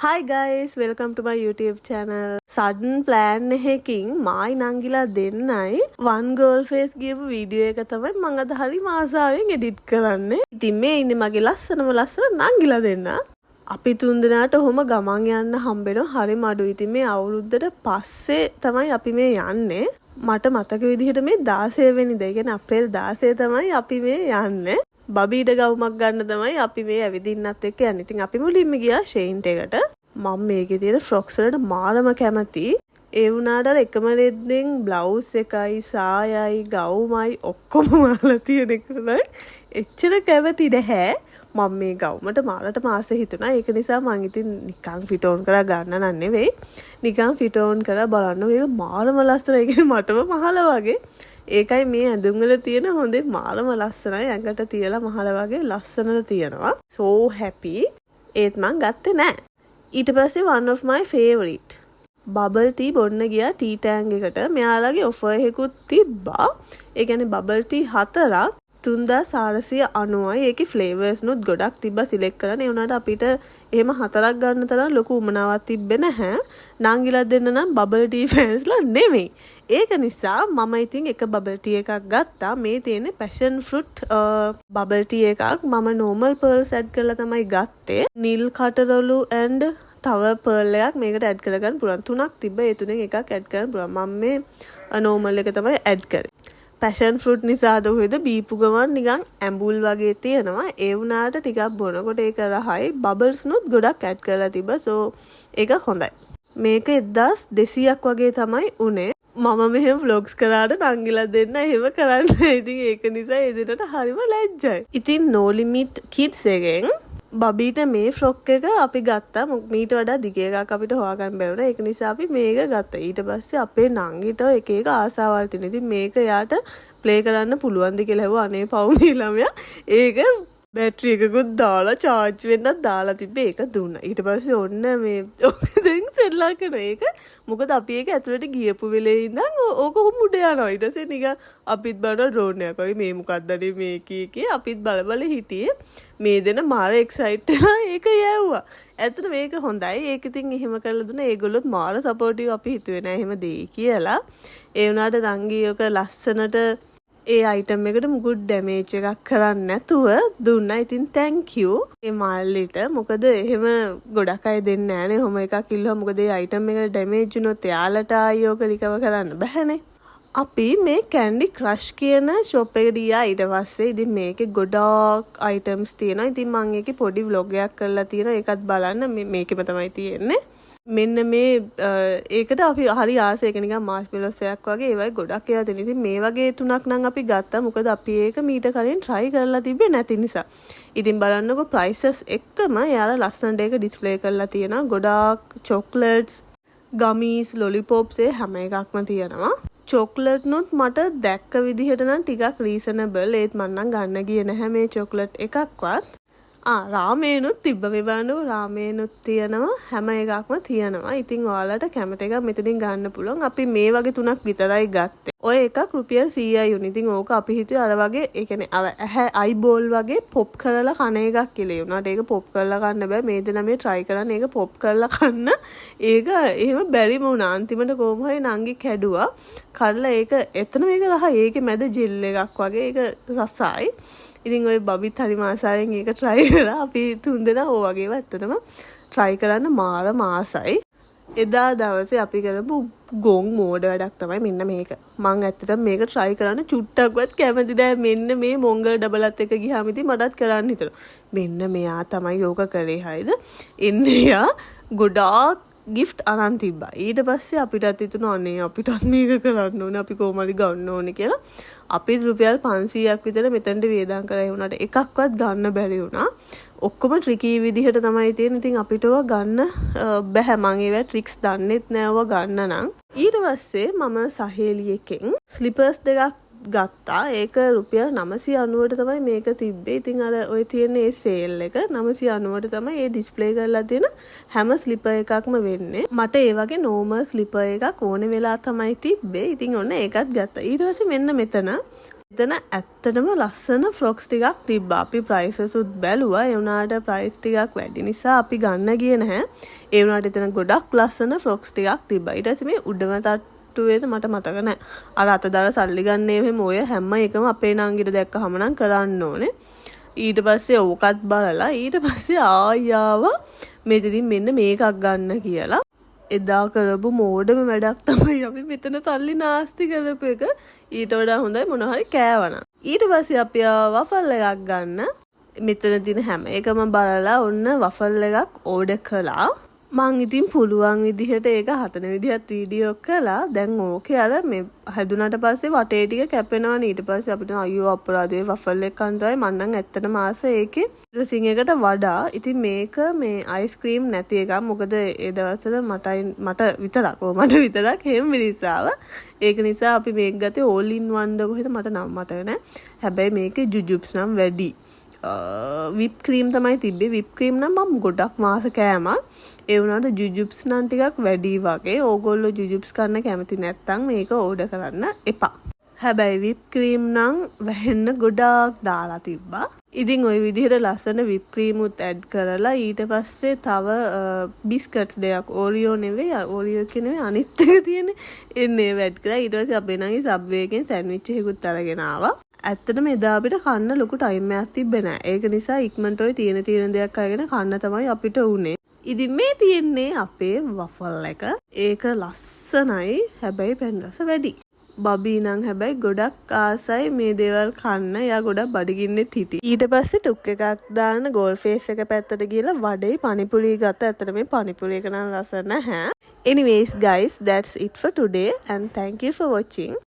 Hi guys, welcome to my YouTube channel. Sudden plan එකකින් මායි නංගිලා දෙන්නයි one girl face ගියපු video එක තමයි මම අද හරි මාසාවෙන් එඩිට් කරන්නේ. ඉතින් මේ ඉන්නේ මගේ ලස්සන නංගිලා දෙන්න. අපි තුන් දෙනාට ඔහොම ගමන් යන්න හම්බෙනවා හරිම අඩුයි. ඉතින් මේ අවුරුද්දට පස්සේ තමයි අපි මේ යන්නේ. මට මතක විදිහට මේ 16 වෙනිදා, ඒ කියන්නේ අප්‍රේල් 16 තමයි අපි මේ යන්නේ. බබීට ගවුමක් ගන්න තමයි අපි මේ ඇවිදින්නත් එක්ක යන්නේ. ඉතින් අපි මුලින්ම ගියා ෂේන්ට් එකට. මම මේකේ තියෙන ෆ්‍රොක්ස් වලට මාරම කැමති. ඒ වුණාට අර එකම රෙද්දෙන් බ්ලවුස් එකයි, සායයි, ගවුමයි ඔක්කොම මාලා තියෙන එකයි එච්චර කැමති නැහැ. මම මේ ගවුමට මාරට මාස හිතුණා. ඒක නිසා මං ඉතින් නිකන් ෆිට ඔන් කරලා ගන්න නන් නෙවෙයි. නිකන් ෆිට ඔන් කරලා බලන්න මේක මාරම ලස්සනයි. ඒ කියන්නේ මටම මහලා වගේ. ඒකයි මේ ඇඳුම් වල තියෙන හොඳේ මාරම ලස්සනයි. ඇඟට තියලා මහලා වගේ ලස්සනට තියෙනවා. So happy. ඒත් මං ගත්තේ නෑ. ඊට පස්සේ one of my favorite bubble tea බොන්න ගියා ටී ටෑන්ක් එකට. මෙයාලගේ ඔෆර් එකකුත් තිබ්බා. ඒ කියන්නේ bubble tea 4ක් 3490යි. ඒකේ ෆ්ලේවර්ස් නුත් ගොඩක් තිබ්බා සිලෙක්ට් කරන්න. ඒ වුණාට අපිට එහෙම 4ක් ගන්න තරම් ලොකු උමනාවක් තිබ්බේ නැහැ. නංගිලා දෙන්න නම් bubble tea fansලා නෙමෙයි. ඒක නිසා මම ඉතින් එක bubble tea එකක් ගත්තා. මේ තියෙන්නේ passion fruit bubble tea එකක්. මම normal pearls add කරලා තමයි ගත්තේ. නිල් කටරොළු and තව pearl එකක් මේකට add කරගන්න පුළුවන්. 3ක් තිබ්බ. ඒ තුනෙන් එකක් add කරන්න පුළුවන්. මම මේ normal එක තමයි add කරේ. passion fruit නිසාද හොයද බීපු ගමන් නිකන් ඇඹුල් වගේ තියෙනවා. ඒ වුණාට ටිකක් බොනකොට ඒක රහයි. bubbles නුත් ගොඩක් add කරලා තිබ්බා. so ඒක හොඳයි. මේක 1200ක් වගේ තමයි උනේ. මම මෙහෙම vlogs කරාට නංගිලා දෙන්න එහෙම කරන්නේ. ඉතින් ඒක නිසා ඒ දෙන්නට හරිම ලැජ්ජයි. ඉතින් no limit kids එකෙන් බබීට මේ ෆ්‍රොක් එක අපි ගත්තා. මීට වඩා දිග එකක් අපිට හොයාගන්න බැරුණා. ඒක නිසා අපි මේක ගත්තා. ඊට පස්සේ අපේ නංගිට එක එක ආසාවල් තියෙනවා. ඉතින් මේක යාට ප්ලේ කරන්න පුළුවන්ද කියලා හෙව්වා. අනේ පව් මේ ළමයා. ඒක බැටරි එකකුත් දාලා charge වෙන්නත් දාලා තිබ්බේ. ඒක දුන්නා. ඊට පස්සේ ඔන්න මේ දැන් සෙල්ලා කරන එක. මොකද අපි ඒක ඇතුළට ගියපු වෙලේ ඉඳන් ඕක උඩ යනවා. ඊට පස්සේ නිකන් අපිත් බලන ඩ්‍රෝන් එකක් වගේ මේ මොකක්ද මේ කී අපිත් බල හිටියේ. මේ දෙන මාර එක්සයිට් වෙලා ඒක යවුවා. ඇත්තට මේක හොඳයි. ඒක ඉතින් එහෙම කරලා දුන්නා. ඒගොල්ලොත් මාර සපෝටිව්. අපි හිතුවේ නෑ එහෙම දෙයි කියලා. ඒ වුණාට නංගි ඔක ලස්සනට ඒ අයිටම් එකට මුකුත් ඩැමේජ් එකක් කරන්නේ නැතුව දුන්නා. ඉතින් thank you ඒ මල්ලිට. මොකද එහෙම ගොඩක් අය දෙන්නේ නැහනේ. ඔහොම එකක් ඉල්ලුවා. මොකද ඒ අයිටම් එකට ඩැමේජ් වුණොත් එයාලට ආයෙ ඔක රිකවර් කරන්න බැහැනේ. අපි මේ Candy Crush කියන shop එකට ගියා. ඊට පස්සේ ඉතින් මේකේ ගොඩාක් items තියෙනවා. ඉතින් මම ඒකේ පොඩි vlog එකක් කරලා තියෙනවා. ඒකත් බලන්න. මේකෙම තමයි තියෙන්නේ. මෙන්න මේ ඒකට අපි හරි ආසයි. ඒක නිකන් මාස්මෙලොස් එකක් වගේ. ඒවයි ගොඩක් ඒවා තියෙන. ඉතින් මේ වගේ තුනක් නම් අපි ගත්තා. මොකද අපි ඒක මීට කලින් try කරලා තිබ්බේ නැති නිසා. ඉතින් බලන්නකො prices එක්කම යාලා ලස්සනට ඒක display කරලා තියෙනවා. ගොඩාක් chocolates, gummies, lollipops හැම එකක්ම තියෙනවා. චොක්ලට් නුත් මට දැක්ක විදිහට නම් ටිකක් රීසනබල්. ඒත් මම නම් ගන්න ගියේ නැහැ මේ චොක්ලට් එකක්වත්. රාමේනුත් තිබ්බ. මේ බලන්නකො රාමේනුත් තියෙනවා. හැම එකක්ම තියෙනවා. ඉතින් ඔයාලට කැමති එකක් මෙතනින් ගන්න පුළුවන්. අපි මේ වගේ තුනක් විතරයි ගත්තේ. ඔය එකක් රුපියල් 100යි වුණා. ඉතින් ඕක අපි හිතුවේ අර වගේ ඒ කියන්නේ අර ඇහැ අයිබෝල් වගේ පොප් කරලා කන එකක් කියලා. ඒ වුණාට ඒක පොප් කරලා කන්න බෑ. මේ දෙනා මේ try කරන්නේ ඒක පොප් කරලා කන්න. ඒක එහෙම බැරිම වුණා. අන්තිමට කොහොම හරි නංගි කැඩුවා. කරලා ඒක එතන මේක රහයි. ඒකේ මැද ජෙල් එකක් වගේ. ඒක රසයි. ඉතින් ඔය බබිත් හරි මාසාවෙන් ඒක try කරා. අපි තුන් දෙනා ඕ වගේව ඇත්තටම try කරන්න මාර මාසයි. එදා දවසේ අපි කරපු ගොන් මෝඩ වැඩක් තමයි මෙන්න මේක. මං ඇත්තටම මේක try කරන්න චුට්ටක්වත් කැමති නෑ. මෙන්න මේ මොංගල් ඩබලත් එක ගියාම ඉතින් මටත් කරන්න හිතුණා. මෙන්න මෙයා තමයි යෝග කරේ හරිද? එන්නේ යා ගොඩාක් gift අරන් තිබ්බා. ඊට පස්සේ අපිටත් හිතුණා අනේ අපිටත් මේක කරන්න ඕනේ. අපි කොහොම හරි ගන්න ඕනේ කියලා. අපි රුපියල් 500ක් විතර මෙතනට වියදම් කරා. ඒ වුණාට එකක්වත් ගන්න බැරි වුණා. ඔක්කොම ට්‍රිකි විදිහට තමයි තියෙන්නේ. ඉතින් අපිට ඔය ගන්න බෑ. මම ඒවා ට්‍රික්ස් දන්නෙත් නෑ ඔය ගන්න නම්. ඊට පස්සේ මම සහේලියකින් ස්ලිපර්ස් දෙකක් ගත්තා. ඒක රුපියල් 990ට තමයි මේක තිබ්බේ. ඉතින් අර ඔය තියෙන ඒ සේල් එක 990ට තමයි ඒ ඩිස්ප්ලේ කරලා තියෙන හැම ස්ලිපර් එකක්ම වෙන්නේ. මට ඒ වගේ normal ස්ලිපර් එකක් ඕනේ වෙලා තමයි තිබ්බේ. ඉතින් ඔන්න ඒකත් ගත්තා. ඊට පස්සේ මෙන්න මෙතන එතන ඇත්තටම ලස්සන ෆ්‍රොක්ස් ටිකක් තිබ්බා. අපි ප්‍රයිසස් උත් බැලුවා. ඒ වුණාට ප්‍රයිස් ටිකක් වැඩි නිසා අපි ගන්න ගියේ නැහැ. ඒ වුණාට එතන ගොඩක් ලස්සන ෆ්‍රොක්ස් ටිකක් තිබ්බා. ඊට පස්සේ මේ උඩම තට්ටුවේද මට මතක නැහැ. අර අතදාලා සල්ලි ගන්න එහෙම ඔය හැම එකම අපේ නංගිට දැක්කහම නම් කරන්න ඕනේ. ඊට පස්සේ ඕකත් බලලා ඊට පස්සේ ආවා මෙතනින් මෙන්න මේකක් ගන්න කියලා. එදා කරපු මෝඩම වැඩක් තමයි අපි මෙතන සල්ලි නාස්ති කරපු එක. ඊට වඩා හොඳයි මොන හරි කෑවනම්. ඊට පස්සේ අපි වෆල් එකක් ගන්න. මෙතන තියෙන හැම එකම බලලා ඔන්න වෆල් එකක් ඕඩර් කළා. මං ඉතින් පුළුවන් විදිහට ඒක හතන විදිහත් වීඩියෝ කළා. දැන් ඕකේ අර මේ හැදුනට පස්සේ වටේ ටික කැපෙනවනේ. ඊට පස්සේ අපිට අයියෝ අපරාධේ වෆල් එක කන්න තමයි මං නම් ඇත්තටම ආස ඒකේ ඩ්‍රෙසින් එකට වඩා. ඉතින් මේක මේ අයිස්ක්‍රීම් නැති එකක්. මොකද ඒ දවස්වල මට විතරක් හැම මිනිස්සාව. ඒක නිසා අපි මේක ගත්තේ all in one ද කොහෙද මට නම් මතක නැහැ. හැබැයි මේකේ ජුජුබ්ස් නම් වැඩි. විප් ක්‍රීම් තමයි තිබ්බේ. විප් ක්‍රීම් නම් මම ගොඩක් මාස කෑමක්. ඒ වුණාට ජුජුබ්ස් නම් ටිකක් වැඩි වගේ. ඕගොල්ලෝ ජුජුබ්ස් කන්න කැමති නැත්නම් මේක ඕඩර් කරන්න එපා. හැබැයි විප් ක්‍රීම් නම් වැහෙන්න ගොඩාක් දාලා තිබ්බා. ඉතින් ওই විදිහට ලස්සන විප් ක්‍රීම් උත් ඇඩ් කරලා ඊට පස්සේ තව බිස්කට්ස් දෙයක් ඕරියෝ නෙවෙයි ඕරියෝ එක නෙවෙයි අනිත් එක තියෙන්නේ එන්නේ ඇඩ් කරලා ඊට පස්සේ අපේ නංගි සබ්වේ එකෙන් සෑන්ඩ්විච් එකකුත් අරගෙන ආවා. ඇත්තටම එදා අපිට කන්න ලොකු ටයිම් එකක් තිබ්බේ නෑ. ඒක නිසා ඉක්මනට ඔය තියෙන දෙයක් අරගෙන කන්න තමයි අපිට උනේ. ඉතින් මේ තියෙන්නේ අපේ වෆල් එක. ඒක ලස්සනයි. හැබැයි පැන් රස වැඩි. බබී නම් හැබැයි ගොඩක් ආසයි මේ දේවල් කන්න. එයා ගොඩක් බඩගින්නෙත් හිටි. ඊට පස්සේ ටුක් එකක් දාන ගෝල් ෆේස් එක පැත්තට ගිහලා වඩේ පනිපුරි ගත්ත. ඇත්තට මේ පනිපුරි එක නම් රස නැහැ. Anyways guys, that's it for today and thank you for watching.